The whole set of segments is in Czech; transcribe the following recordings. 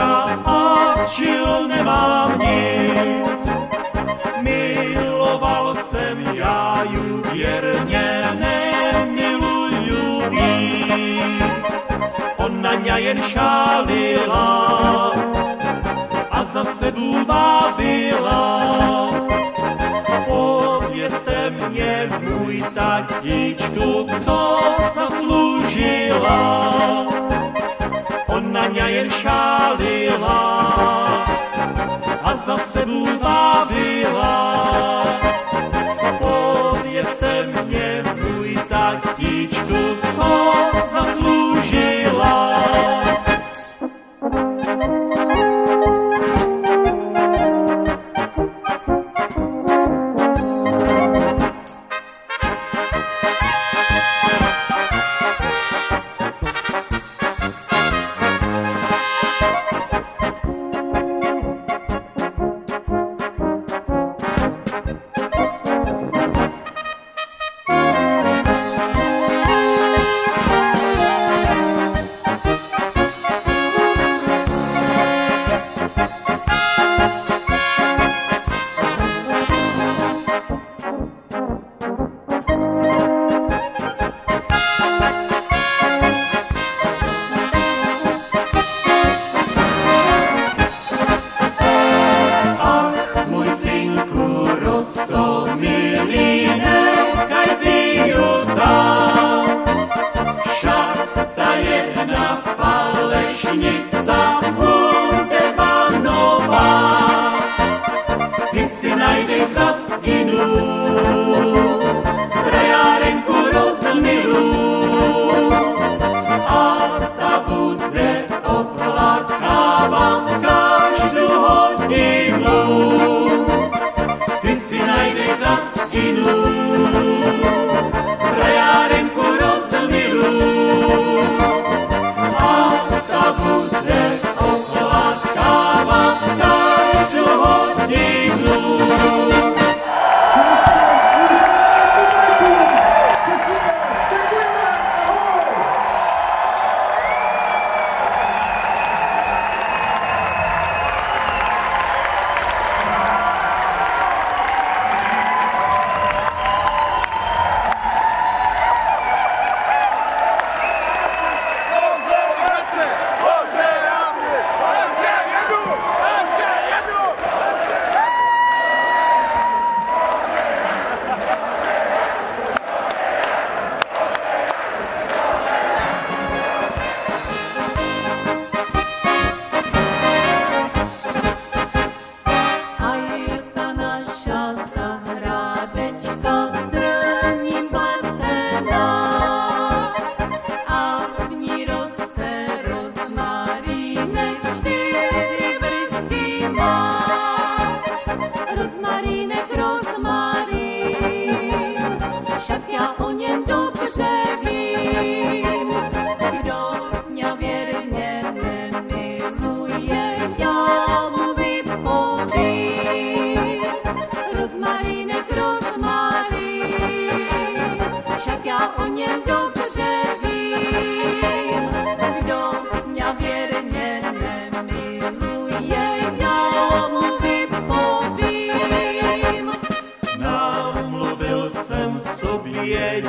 dívča a včil nemám nic. Miloval jsem já ju věrně, nemiluju víc. Ona ňa jen šálila a za sebou vábila. Povězte mě, můj tatíčku, co zasloužila. Ona ňa jen šálila a za sebou vábila. Povězte mě, můj tatíčku, co zasloužila.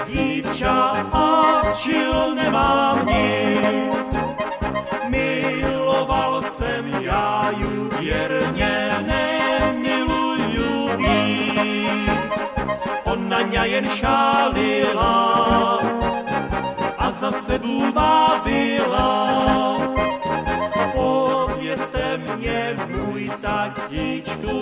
Dívča a včil nemám nic. Miloval jsem já ju věrně, nemiluju víc. Ona ňa jen šálila a za sebou vábila. Povězte mě, můj tatíčku,